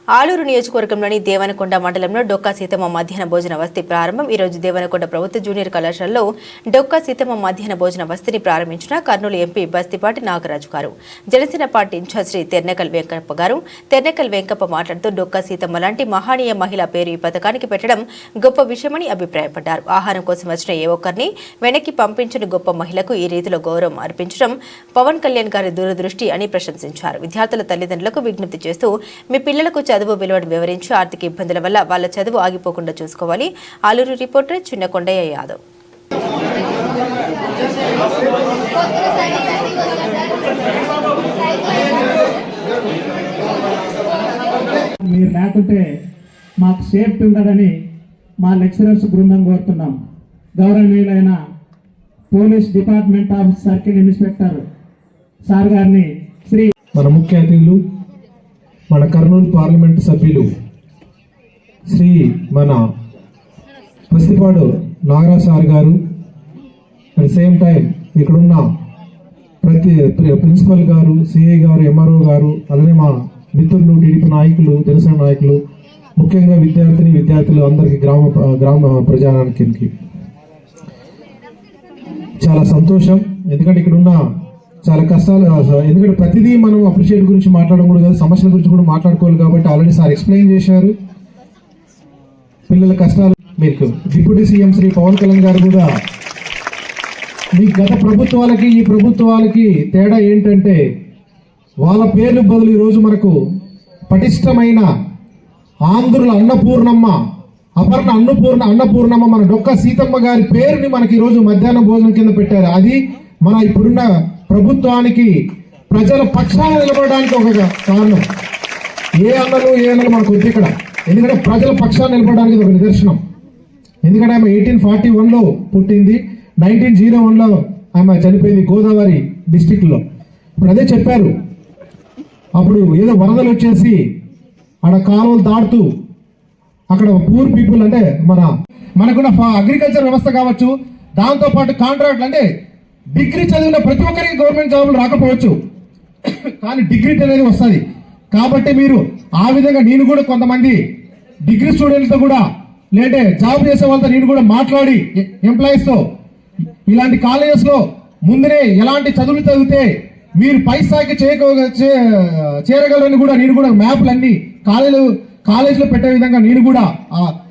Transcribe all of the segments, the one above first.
ఆలూరు నియోజకవర్గంలోని దేవనకొండ మండలంలో డొక్కా సీతమ్మ మధ్యాహ్న భోజన వసతి ప్రారంభం. ఈ రోజు దేవనకొండ ప్రభుత్వ జూనియర్ కళాశాలలో డొక్కా సీతమ్మ మధ్యాహ్న భోజన వసతిని ప్రారంభించిన కర్నూలు ఎంపీ బస్తిపాటి నాగరాజు గారు. జనసేన పార్టీ ఇన్ఛార్జ్ శ్రీ తెర్నకల్ వెంకప్ప గారు. తెర్నకల్ వెంకప్ప మాట్లాడుతూ డొక్కా సీతమ్మ లాంటి మహనీయ మహిళ పేరు ఈ పథకానికి పెట్టడం గొప్ప విషయమని అభిప్రాయపడ్డారు. ఆహారం కోసం వచ్చిన ఏ ఒక్కరిని వెనక్కి పంపించిన గొప్ప మహిళకు ఈ రీతిలో గౌరవం అర్పించడం పవన్ కళ్యాణ్ గారి దూరదృష్టి అని ప్రశంసించారు. విద్యార్థుల తల్లిదండ్రులకు విజ్ఞప్తి చేస్తూ మీ పిల్లలకు చదువు విలువను వివరించి ఆర్థిక ఇబ్బందుల వల్ల వాళ్ళ చదువు ఆగిపోకుండా చూసుకోవాలి. ఆలూరు రిపోర్టర్ చిన్న కొండయ్య యాదవ్. మీరు లేకుంటే మాకు సేఫ్టీ ఉండదని మా లెక్చరర్స్ బృందం కోరుతున్నాం. గౌరవనీయులైన police department of circle inspector sir గారిని శ్రీ మన ముఖ్య అతిథులు మన కర్నూలు పార్లమెంటు సభ్యులు శ్రీ మన బస్తిపాడు నాగరాజ్ సార్ గారు, అట్ సేమ్ టైం ఇక్కడున్న ప్రతి ప్రిన్సిపల్ గారు, సిఐ గారు, ఎంఆర్ఓ గారు, అలానే మా మిత్రులు, టీడీపీ నాయకులు, జనసేన నాయకులు, ముఖ్యంగా విద్యార్థులు అందరికీ గ్రామ ప్రజానానికి చాలా సంతోషం. ఎందుకంటే ఇక్కడున్న చాలా కష్టాలు, ఎందుకంటే ప్రతిదీ మనం అప్రిషియేట్ గురించి మాట్లాడడం కూడా కాదు, సమస్యల గురించి కూడా మాట్లాడుకోవాలి. కాబట్టి ఆల్రెడీ సార్ ఎక్స్ప్లెయిన్ చేశారు పిల్లల కష్టాలు. మీకు డిప్యూటీ సీఎం శ్రీ పవన్ కళ్యాణ్ గారు కూడా మీ గత ప్రభుత్వాలకి ఈ ప్రభుత్వాలకి తేడా ఏంటంటే వాళ్ళ పేర్లు బదులు ఈరోజు మనకు పటిష్టమైన ఆంధ్రుల అన్నపూర్ణమ్మ, అపర్ణ అన్నపూర్ణమ్మ మన డొక్కా సీతమ్మ గారి పేరుని మనకి ఈరోజు మధ్యాహ్న భోజనం కింద పెట్టారు. అది మన ఇప్పుడున్న ప్రభుత్వానికి ప్రజల పక్షాన నిలబడడానికి ఒక కారణం. ఏ అన్నలు మనకు వద్దు ఇక్కడ, ఎందుకంటే ప్రజల పక్షాన్ని నిలబడడానికి ఒక నిదర్శనం. ఎందుకంటే ఆమె 1841లో పుట్టింది, 1901లో ఆమె చనిపోయింది గోదావరి డిస్టిక్లో. ఇప్పుడు అదే చెప్పారు, అప్పుడు ఏదో వరదలు వచ్చేసి ఆడ కాలువలు దాటుతూ అక్కడ పూర్ పీపుల్ అంటే మనకున్న అగ్రికల్చర్ వ్యవస్థ కావచ్చు, దాంతోపాటు కాంట్రాక్ట్లు అంటే డిగ్రీ చదివిన ప్రతి ఒక్కరికి గవర్నమెంట్ జాబులు రాకపోవచ్చు, కానీ డిగ్రీ అనేది వస్తుంది. కాబట్టి మీరు ఆ విధంగా నేను కూడా కొంతమంది డిగ్రీ స్టూడెంట్స్తో కూడా లేదంటే జాబ్ చేసే వాళ్ళతో నేను కూడా మాట్లాడి ఎంప్లాయీస్తో ఇలాంటి కాలేజెస్లో ముందునే ఎలాంటి చదువులు చదివితే మీరు పై స్థాయికి చేరగలరని కూడా నేను కూడా మ్యాప్లన్నీ కాలేజీలో పెట్టే విధంగా నేను కూడా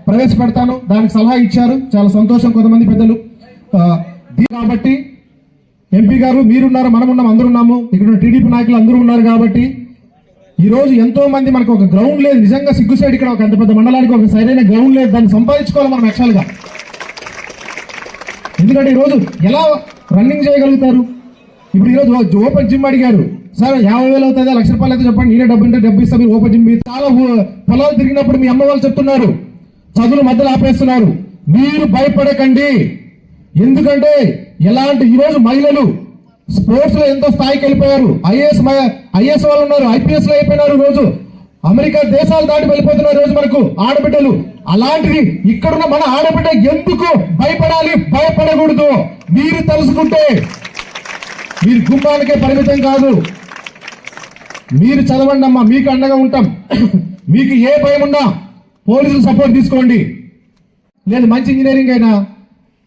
ప్రవేశపెడతాను. దానికి సలహా ఇచ్చారు, చాలా సంతోషం కొంతమంది పెద్దలు. కాబట్టి ఎంపీ గారు మీరున్నారు, మనమున్నాం, అందరూ ఉన్నాము, ఇక్కడ టీడీపీ నాయకులు అందరూ ఉన్నారు. కాబట్టి ఈరోజు ఎంతో మంది మనకు ఒక గ్రౌండ్ లేదు, నిజంగా సిగ్గు సైడ్ ఇక్కడ ఒక అంత పెద్ద మండలానికి ఒక సరైన గ్రౌండ్ లేదు, దాన్ని సంపాదించుకోవాలి మనం యాక్చువల్గా. ఎందుకంటే ఈరోజు ఎలా రన్నింగ్ చేయగలుగుతారు? ఇప్పుడు ఈరోజు ఓపెన్ జిమ్ అడిగారు, సార్ 50,000 అవుతుందా, ₹1,00,000 అయితే చెప్పండి, నేనే డబ్బు ఇస్తా, మీరు ఓపెన్ జిమ్. చాలా పొలాలు తిరిగినప్పుడు మీ అమ్మ వాళ్ళు చెప్తున్నారు చదువులు మధ్యలో ఆపేస్తున్నారు. మీరు భయపడకండి, ఎందుకంటే ఎలాంటి ఈరోజు మహిళలు స్పోర్ట్స్ లో ఎంతో స్థాయికి వెళ్ళిపోయారు. ఐఏఎస్ వాళ్ళు ఉన్నారు, ఐపీఎస్ లో అయిపోయినారు, రోజు అమెరికా దేశాలు దాటి వెళ్ళిపోతున్నారు రోజు మనకు ఆడబిడ్డలు. అలాంటిది ఇక్కడున్న మన ఆడబిడ్డ ఎందుకు భయపడాలి? భయపడకూడదు. మీరు తెలుసుకుంటే మీరు గుమ్మానికే పరిమితం కాదు, మీరు చదవండి అమ్మా, మీకు అండగా ఉంటాం. మీకు ఏ భయం ఉన్నా పోలీసులు సపోర్ట్ తీసుకోండి. లేదు మంచి ఇంజనీరింగ్ అయినా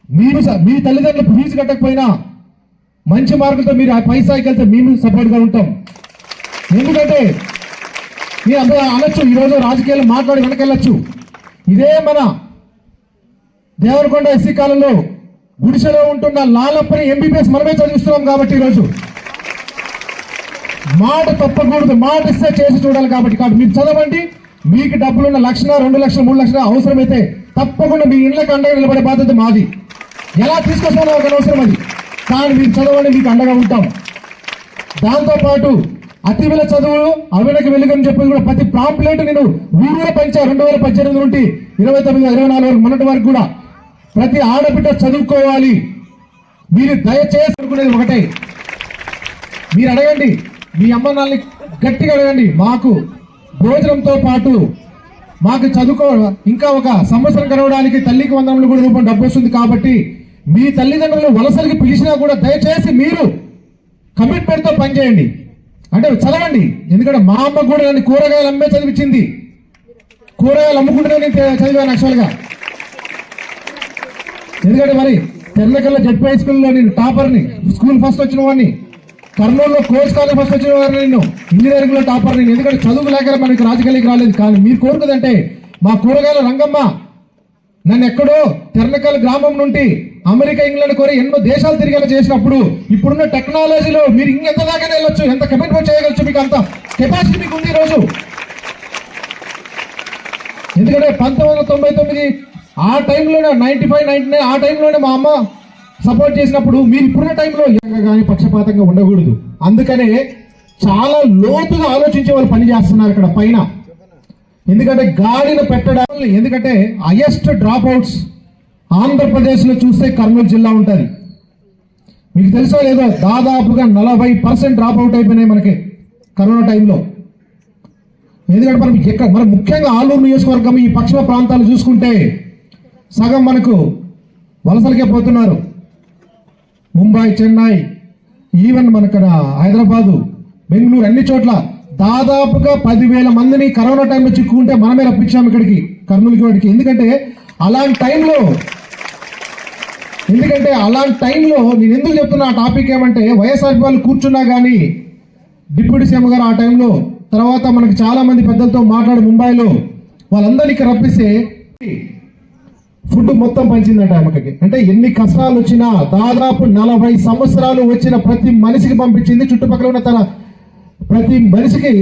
మీరు మీ తల్లిదండ్రులు ఫీజు కట్టకపోయినా మంచి మార్కులతో మీరు ఆ పై స్థాయికి వెళ్తే మేము సపోర్ట్గా ఉంటాం. ఎందుకంటే మీరు అందరూ అనొచ్చు, ఈరోజు రాజకీయాలు మాట్లాడి వెనకెళ్ళచ్చు. ఇదే మన దేవరకొండ ఎస్సీ కాలంలో గుడిసెలో ఉంటున్న లాలప్పని ఎంబీబీఎస్ మనమే చదివిస్తున్నాం. కాబట్టి ఈరోజు మాట తప్పకూడదు, మాట ఇస్తే చేసి చూడాలి. కాబట్టి మీరు చదవండి, మీకు డబ్బులున్న 1,00,000, 2,00,000, 3,00,000 అవసరమైతే తప్పకుండా మీ ఇళ్ళకి అండగా నిలబడే బాధ్యత మాది. ఎలా తీసుకొస్తామో ఒక అవసరం అది, కానీ మీరు చదవండి, మీకు అండగా ఉంటాం. దాంతోపాటు అతివిల చదువులు అవినకి వెలుగని చెప్పి కూడా ప్రతి ప్రాంప్లెట్ నేను ఊరూర పంచా. 2018 నుండి 29, 24 వరకు మొన్నటి వరకు కూడా ప్రతి ఆడబిడ్డ చదువుకోవాలి. మీరు దయచేసి అనుకునేది ఒకటే, మీరు అడగండి, మీ అమ్మ నాన్నని గట్టిగా అడగండి, మాకు భోజనంతో పాటు మాకు చదువుకో ఇంకా ఒక సంవత్సరం గడవడానికి తల్లికి 100 కూడా రూపాయలు డబ్బు వస్తుంది. కాబట్టి మీ తల్లిదండ్రులు వలసలకి పిలిచినా కూడా దయచేసి మీరు కమిట్మెంట్తో పనిచేయండి. అంటే చదవండి, ఎందుకంటే మా అమ్మ కూడా నన్ను కూరగాయలు అమ్మే చదివించింది. కూరగాయలు అమ్ముకుంటూనే నేను చదివాను యాక్చువల్గా. ఎందుకంటే మరి తెల్లకల్ల జడ్పీ హై స్కూల్లో నేను టాపర్ని, స్కూల్ ఫస్ట్ వచ్చిన వాడిని. కర్నూలులో కోచ్ కాలేజ్ ఫస్ట్ వచ్చిన వాడిని, నేను ఇంజనీరింగ్లో టాపర్ని. ఎందుకంటే చదువు లేక మనకి రాజకీయాలకు రాలేదు. కానీ మీరు కోరుకుందంటే మా కూరగాయల రంగమ్మ నన్ను ఎక్కడో తెర్నకల్ గ్రామం నుండి అమెరికా, ఇంగ్లాండ్ కోరి ఎన్నో దేశాలు తిరిగేలా చేసినప్పుడు ఇప్పుడున్న టెక్నాలజీలో మీరు ఇంకెంత దాకా వెళ్ళొచ్చు, ఎంత కమిట్మెంట్ చేయగలచ్చు, మీకు అంత కెపాసిటీ మీకు ఉంది ఈరోజు. ఎందుకంటే 1999 ఆ టైంలోనే 95, 99 ఆ టైంలోనే మా అమ్మ సపోర్ట్ చేసినప్పుడు మీరు ఇప్పుడున్న టైంలో కానీ పక్షపాతంగా ఉండకూడదు. అందుకనే చాలా లోతుగా ఆలోచించే వాళ్ళు పని చేస్తున్నారు ఇక్కడ పైన. ఎందుకంటే గాడిన పెట్టడం, ఎందుకంటే హైయెస్ట్ డ్రాప్ అవుట్స్ ఆంధ్రప్రదేశ్లో చూస్తే కర్నూలు జిల్లా ఉంటుంది. మీకు తెలుసో లేదో దాదాపుగా 40% డ్రాప్ అవుట్ అయిపోయినాయి మనకి కరోనా టైంలో. ఎందుకంటే మనం ముఖ్యంగా ఆలూరు నియోజకవర్గం ఈ పశ్చిమ ప్రాంతాలు చూసుకుంటే సగం మనకు వలసలకే పోతున్నారు. ముంబై, చెన్నై, ఈవెన్ మనక్కడ హైదరాబాదు, బెంగళూరు, అన్ని చోట్ల దాదాపుగా 10,000 మందిని కరోనా టైంలో చిక్కుకుంటే మనమే రప్పించాము ఇక్కడికి, కర్నూలుకి వాడికి. ఎందుకంటే అలాంటి టైంలో నేను ఎందుకు చెప్తున్నా ఆ టాపిక్ ఏమంటే, వైఎస్ఆర్ వాళ్ళు కూర్చున్నా కానీ డిప్యూటీ సీఎం గారు ఆ టైంలో, తర్వాత మనకు చాలా మంది పెద్దలతో మాట్లాడి ముంబైలో వాళ్ళందరినీ ఇక్కడ రప్పిస్తే ఫుడ్ మొత్తం పంచిందంట ఆమెకి. అంటే ఎన్ని కష్టాలు వచ్చినా దాదాపు 40 సంవత్సరాలు వచ్చిన ప్రతి మనిషికి పంపించింది. చుట్టుపక్కల ఉన్న తన ప్రతి మనిషికి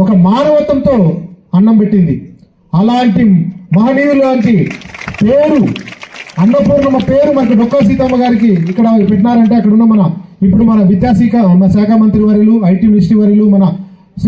ఒక మానవత్వంతో అన్నం పెట్టింది. అలాంటి మహనీయులు లాంటి పేరు, అన్నపూర్ణమ్మ పేరు మనకు డొక్కా సీతమ్మ గారికి ఇక్కడ పెట్టినారంటే అక్కడ ఉన్న మన విద్యాశాఖ మంత్రి వర్యులు, ఐటీ మినిస్ట్రీ వర్యులు, మన